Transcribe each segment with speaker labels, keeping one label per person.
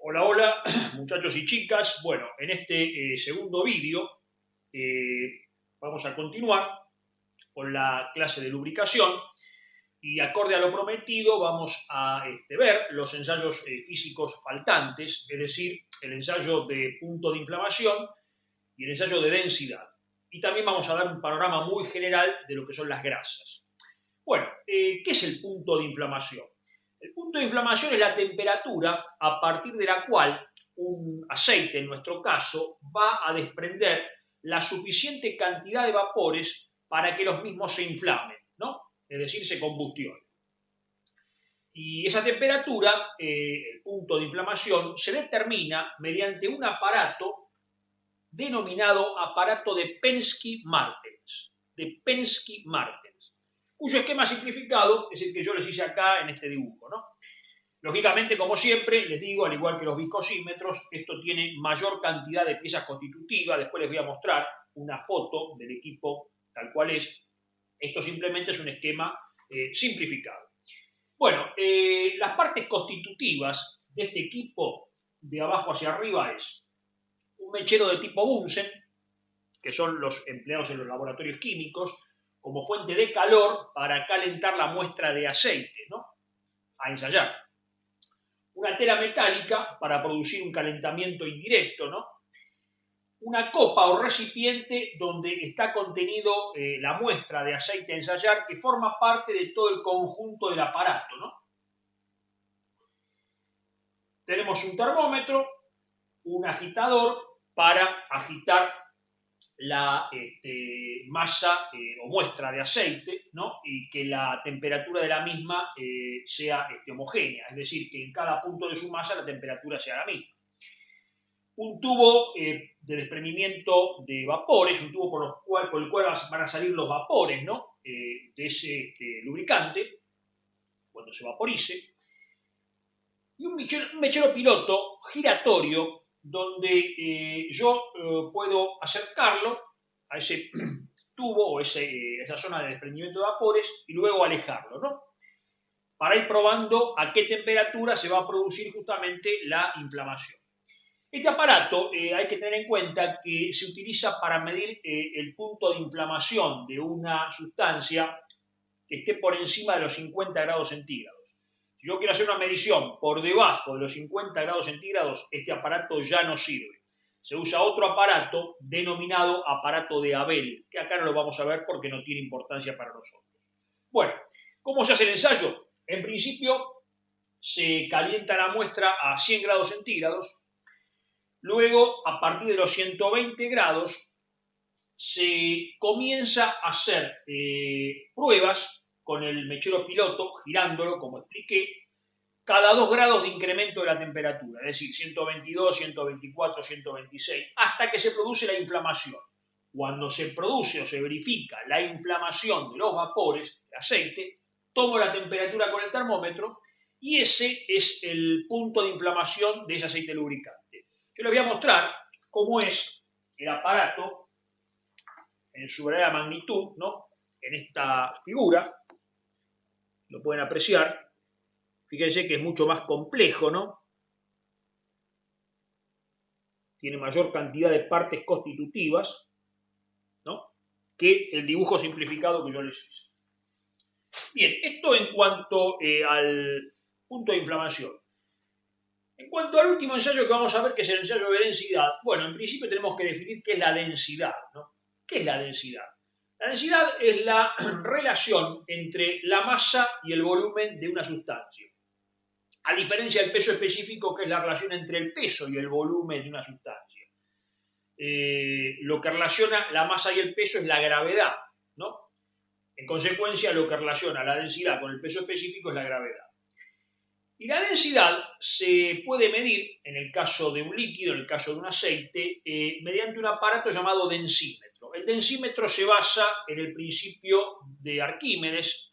Speaker 1: Hola, hola, muchachos y chicas. Bueno, en este segundo vídeo vamos a continuar con la clase de lubricación y acorde a lo prometido vamos a ver los ensayos físicos faltantes, es decir, el ensayo de punto de inflamación y el ensayo de densidad. Y también vamos a dar un panorama muy general de lo que son las grasas. Bueno, ¿qué es el punto de inflamación? El punto de inflamación es la temperatura a partir de la cual un aceite, en nuestro caso, va a desprender la suficiente cantidad de vapores para que los mismos se inflamen, ¿no? Es decir, se combustionen. Y esa temperatura, el punto de inflamación, se determina mediante un aparato denominado aparato de Pensky-Martens. Cuyo esquema simplificado es el que yo les hice acá en este dibujo, ¿no? Lógicamente, como siempre, les digo, al igual que los viscosímetros, esto tiene mayor cantidad de piezas constitutivas. Después les voy a mostrar una foto del equipo tal cual es. Esto simplemente es un esquema simplificado. Bueno, las partes constitutivas de este equipo, de abajo hacia arriba, es un mechero de tipo Bunsen, que son los empleados en los laboratorios químicos, como fuente de calor para calentar la muestra de aceite, ¿no? A ensayar. Una tela metálica para producir un calentamiento indirecto, ¿no? Una copa o recipiente donde está contenido la muestra de aceite a ensayar, que forma parte de todo el conjunto del aparato, ¿no? Tenemos un termómetro, un agitador para agitar la masa o muestra de aceite, ¿no? Y que la temperatura de la misma sea homogénea, es decir, que en cada punto de su masa la temperatura sea la misma. Un tubo de desprendimiento de vapores, un tubo por el cual van a salir los vapores, ¿no? De ese lubricante, cuando se vaporice. Y un mechero piloto giratorio donde yo puedo acercarlo a ese tubo o esa zona de desprendimiento de vapores y luego alejarlo, ¿no? Para ir probando a qué temperatura se va a producir justamente la inflamación. Este aparato hay que tener en cuenta que se utiliza para medir el punto de inflamación de una sustancia que esté por encima de los 50 grados centígrados. Si yo quiero hacer una medición por debajo de los 50 grados centígrados, este aparato ya no sirve. Se usa otro aparato denominado aparato de Abel, que acá no lo vamos a ver porque no tiene importancia para nosotros. Bueno, ¿cómo se hace el ensayo? En principio se calienta la muestra a 100 grados centígrados. Luego, a partir de los 120 grados, se comienza a hacer pruebas con el mechero piloto, girándolo, como expliqué, cada 2 grados de incremento de la temperatura, es decir, 122, 124, 126, hasta que se produce la inflamación. Cuando se produce o se verifica la inflamación de los vapores de aceite, tomo la temperatura con el termómetro y ese es el punto de inflamación de ese aceite lubricante. Yo les voy a mostrar cómo es el aparato en su verdadera magnitud, ¿no? En esta figura, lo pueden apreciar. Fíjense que es mucho más complejo, ¿no? Tiene mayor cantidad de partes constitutivas, ¿no? Que el dibujo simplificado que yo les hice. Bien, esto en cuanto al punto de inflamación. En cuanto al último ensayo que vamos a ver, que es el ensayo de densidad, bueno, en principio tenemos que definir qué es la densidad, ¿no? ¿Qué es la densidad? La densidad es la relación entre la masa y el volumen de una sustancia. A diferencia del peso específico, que es la relación entre el peso y el volumen de una sustancia. Lo que relaciona la masa y el peso es la gravedad, ¿no? En consecuencia, lo que relaciona la densidad con el peso específico es la gravedad. Y la densidad se puede medir, en el caso de un líquido, en el caso de un aceite, mediante un aparato llamado densímetro. El densímetro se basa en el principio de Arquímedes,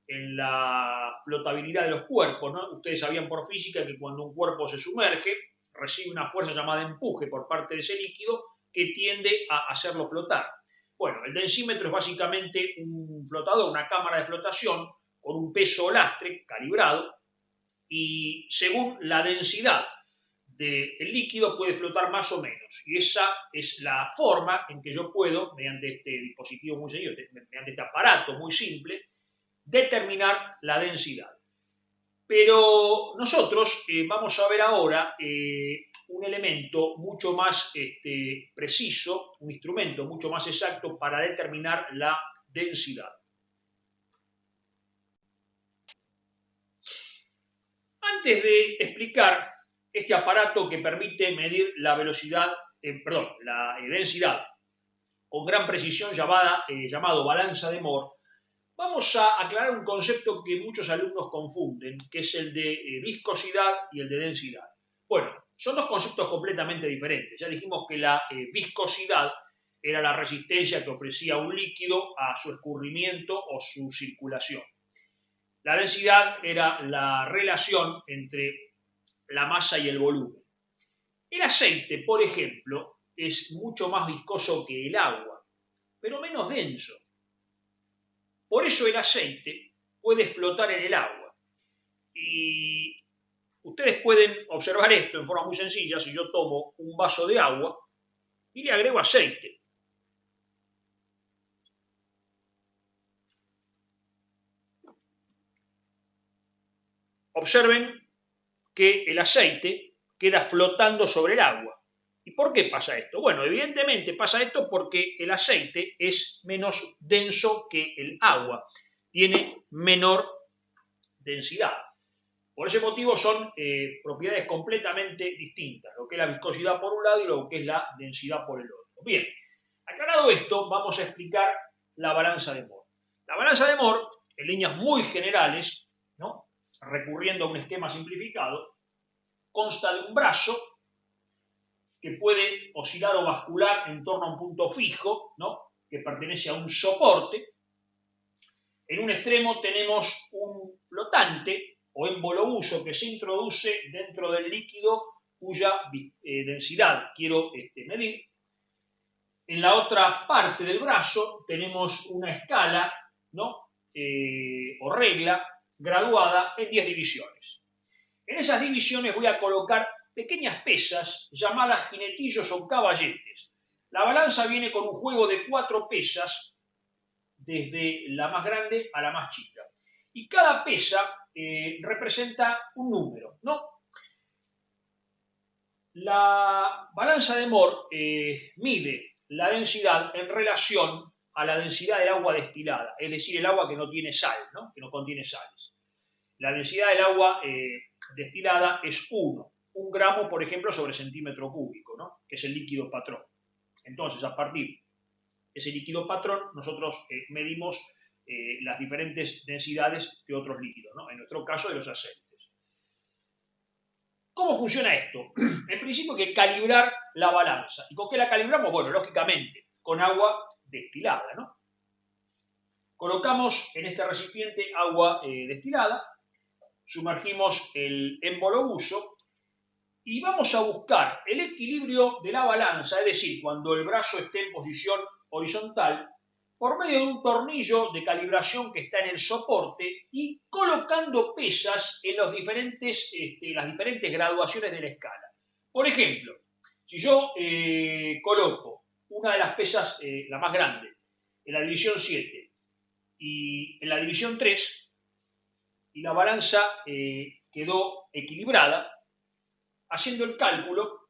Speaker 1: en la flotabilidad de los cuerpos, ¿no? Ustedes sabían por física que cuando un cuerpo se sumerge, recibe una fuerza llamada empuje por parte de ese líquido que tiende a hacerlo flotar. Bueno, el densímetro es básicamente un flotador, una cámara de flotación con un peso lastre calibrado, y según la densidad del líquido puede flotar más o menos. Y esa es la forma en que yo puedo, mediante este dispositivo muy sencillo, mediante este aparato muy simple, determinar la densidad. Pero nosotros vamos a ver ahora un elemento mucho más preciso, un instrumento mucho más exacto para determinar la densidad. Antes de explicar este aparato que permite medir la velocidad, la densidad con gran precisión llamado balanza de Moore, vamos a aclarar un concepto que muchos alumnos confunden, que es el de viscosidad y el de densidad. Bueno, son dos conceptos completamente diferentes. Ya dijimos que la viscosidad era la resistencia que ofrecía un líquido a su escurrimiento o su circulación. La densidad era la relación entre la masa y el volumen. El aceite, por ejemplo, es mucho más viscoso que el agua, pero menos denso. Por eso el aceite puede flotar en el agua. Y ustedes pueden observar esto en forma muy sencilla. Si yo tomo un vaso de agua y le agrego aceite, observen que el aceite queda flotando sobre el agua. ¿Y por qué pasa esto? Bueno, evidentemente pasa esto porque el aceite es menos denso que el agua, tiene menor densidad. Por ese motivo son propiedades completamente distintas, lo que es la viscosidad por un lado y lo que es la densidad por el otro. Bien, aclarado esto, vamos a explicar la balanza de Moore. La balanza de Moore, en líneas muy generales, ¿no?, recurriendo a un esquema simplificado, consta de un brazo que puede oscilar o bascular en torno a un punto fijo, ¿no?, que pertenece a un soporte. En un extremo tenemos un flotante o émbolo uso que se introduce dentro del líquido cuya densidad quiero medir. En la otra parte del brazo tenemos una escala, ¿no?, o regla graduada en 10 divisiones. En esas divisiones voy a colocar pequeñas pesas llamadas jinetillos o caballetes. La balanza viene con un juego de 4 pesas, desde la más grande a la más chica. Y cada pesa representa un número, ¿no? La balanza de Moore mide la densidad en relación a la densidad del agua destilada, es decir, el agua que no tiene sal, ¿no?, que no contiene sales. La densidad del agua destilada es 1 gramo, por ejemplo, sobre centímetro cúbico, ¿no?, que es el líquido patrón. Entonces, a partir de ese líquido patrón, nosotros medimos las diferentes densidades de otros líquidos, ¿no?, en nuestro caso de los aceites. ¿Cómo funciona esto? En principio hay que calibrar la balanza. ¿Y con qué la calibramos? Bueno, lógicamente, con agua destilada, ¿no? Colocamos en este recipiente agua destilada, sumergimos el émbolo uso y vamos a buscar el equilibrio de la balanza, es decir, cuando el brazo esté en posición horizontal, por medio de un tornillo de calibración que está en el soporte y colocando pesas en las diferentes graduaciones de la escala. Por ejemplo, si yo coloco una de las pesas, la más grande, en la división 7 y en la división 3, y la balanza quedó equilibrada, haciendo el cálculo,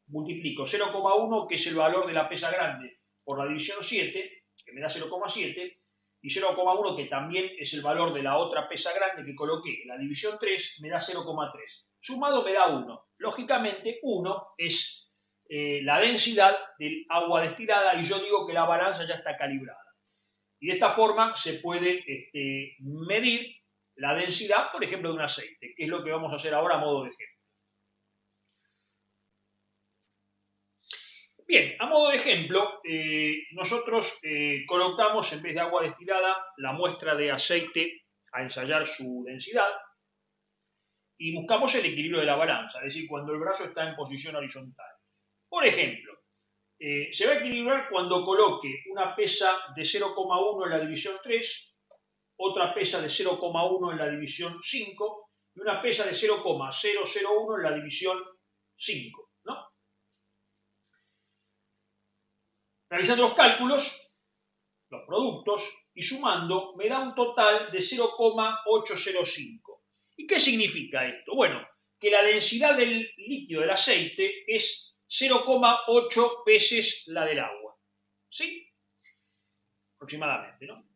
Speaker 1: multiplico 0,1, que es el valor de la pesa grande, por la división 7, que me da 0,7, y 0,1, que también es el valor de la otra pesa grande que coloqué en la división 3, me da 0,3. Sumado me da 1. Lógicamente, 1 es la densidad del agua destilada y yo digo que la balanza ya está calibrada. Y de esta forma se puede medir la densidad, por ejemplo, de un aceite, que es lo que vamos a hacer ahora a modo de ejemplo. Bien, a modo de ejemplo, nosotros colocamos en vez de agua destilada la muestra de aceite a ensayar su densidad y buscamos el equilibrio de la balanza, es decir, cuando el brazo está en posición horizontal. Por ejemplo, se va a equilibrar cuando coloque una pesa de 0,1 en la división 3, otra pesa de 0,1 en la división 5 y una pesa de 0,001 en la división 5, ¿no? Realizando los cálculos, los productos, y sumando, me da un total de 0,805. ¿Y qué significa esto? Bueno, que la densidad del líquido del aceite es 0,8 veces la del agua. ¿Sí? Aproximadamente, ¿no?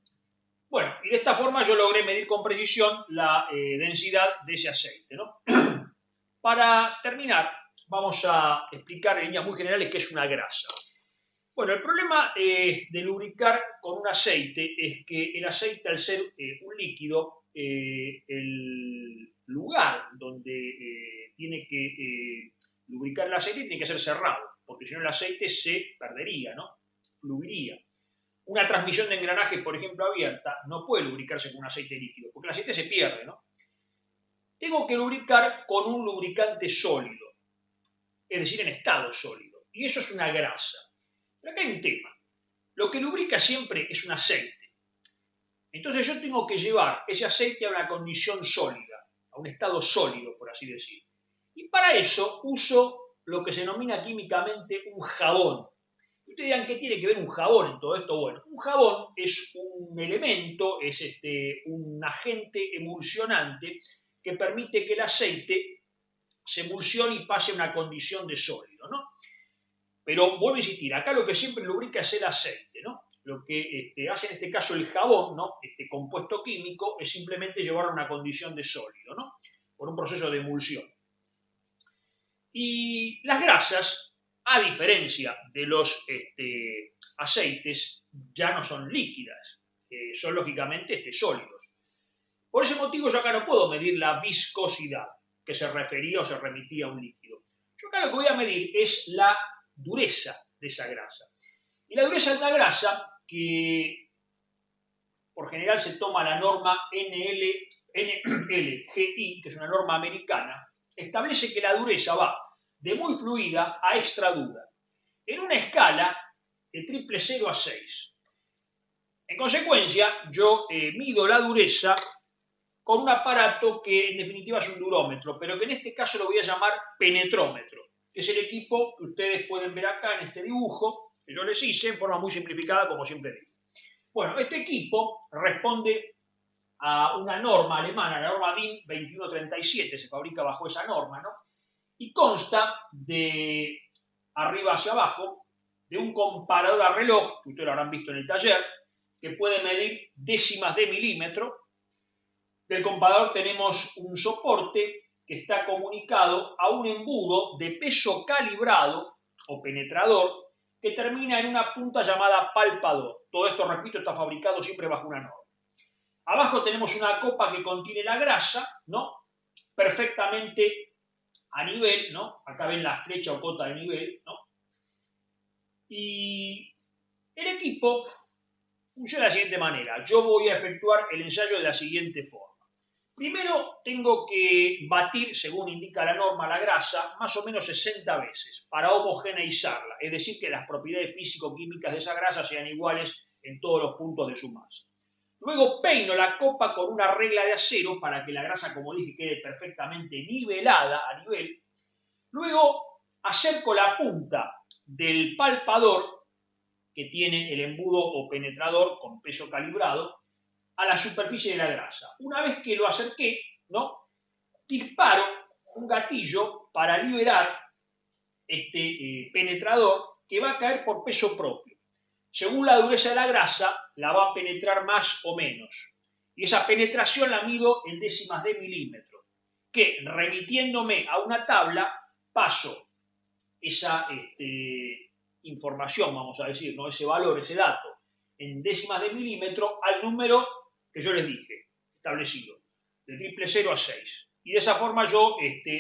Speaker 1: Bueno, y de esta forma yo logré medir con precisión la densidad de ese aceite, ¿no? Para terminar, vamos a explicar en líneas muy generales qué es una grasa. Bueno, el problema de lubricar con un aceite es que el aceite, al ser un líquido, el lugar donde tiene que lubricar el aceite tiene que ser cerrado, porque si no el aceite se perdería, ¿no? Fluiría. Una transmisión de engranaje, por ejemplo, abierta, no puede lubricarse con un aceite líquido, porque el aceite se pierde, ¿no? Tengo que lubricar con un lubricante sólido, es decir, en estado sólido, y eso es una grasa. Pero acá hay un tema. Lo que lubrica siempre es un aceite. Entonces yo tengo que llevar ese aceite a una condición sólida, a un estado sólido, por así decir. Y para eso uso lo que se denomina químicamente un jabón. Y ustedes dirán, ¿qué tiene que ver un jabón en todo esto? Bueno, un jabón es un elemento, es un agente emulsionante que permite que el aceite se emulsione y pase a una condición de sólido, ¿no? Pero vuelvo a insistir, acá lo que siempre lubrica es el aceite, ¿no? Lo que hace en este caso el jabón, ¿no? Este compuesto químico es simplemente llevarlo a una condición de sólido, ¿no? Por un proceso de emulsión. Y las grasas, a diferencia de los aceites, ya no son líquidas, son lógicamente sólidos. Por ese motivo yo acá no puedo medir la viscosidad que se refería o se remitía a un líquido. Yo acá lo que voy a medir es la dureza de esa grasa. Y la dureza de una grasa, que por general se toma la norma NLGI, que es una norma americana, establece que la dureza va de muy fluida a extra dura, en una escala de 000 a 6. En consecuencia, yo mido la dureza con un aparato que en definitiva es un durómetro, pero que en este caso lo voy a llamar penetrómetro, que es el equipo que ustedes pueden ver acá en este dibujo, que yo les hice en forma muy simplificada, como siempre digo. Bueno, este equipo responde a una norma alemana, la norma DIN 2137, se fabrica bajo esa norma, ¿no? Y consta de arriba hacia abajo de un comparador a reloj, que ustedes lo habrán visto en el taller, que puede medir décimas de milímetro. Del comparador tenemos un soporte que está comunicado a un embudo de peso calibrado o penetrador que termina en una punta llamada palpador. Todo esto, repito, está fabricado siempre bajo una norma. Abajo tenemos una copa que contiene la grasa, ¿no? Perfectamente a nivel, ¿no? Acá ven la flecha o cota de nivel, ¿no? Y el equipo funciona de la siguiente manera. Yo voy a efectuar el ensayo de la siguiente forma. Primero tengo que batir, según indica la norma, la grasa más o menos 60 veces para homogeneizarla, es decir, que las propiedades físico-químicas de esa grasa sean iguales en todos los puntos de su masa. Luego peino la copa con una regla de acero para que la grasa, como dije, quede perfectamente nivelada a nivel. Luego acerco la punta del palpador, que tiene el embudo o penetrador con peso calibrado, a la superficie de la grasa. Una vez que lo acerqué, ¿no? Disparo un gatillo para liberar este penetrador que va a caer por peso propio. Según la dureza de la grasa, la va a penetrar más o menos. Y esa penetración la mido en décimas de milímetro, que remitiéndome a una tabla, paso esa información, vamos a decir, ¿no? Ese valor, ese dato, en décimas de milímetro al número que yo les dije, establecido, de 000 a 6. Y de esa forma yo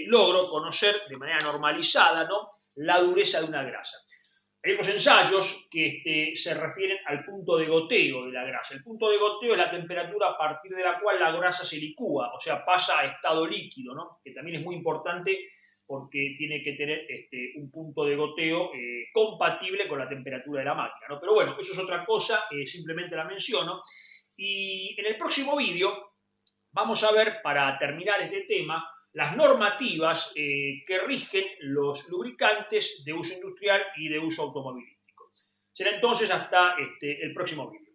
Speaker 1: logro conocer de manera normalizada, ¿no? La dureza de una grasa. Hay otros ensayos que se refieren al punto de goteo de la grasa. El punto de goteo es la temperatura a partir de la cual la grasa se licúa, o sea, pasa a estado líquido, ¿no? Que también es muy importante porque tiene que tener un punto de goteo compatible con la temperatura de la máquina, ¿no? Pero bueno, eso es otra cosa, simplemente la menciono. Y en el próximo vídeo vamos a ver, para terminar este tema, las normativas que rigen los lubricantes de uso industrial y de uso automovilístico. Será entonces hasta el próximo vídeo.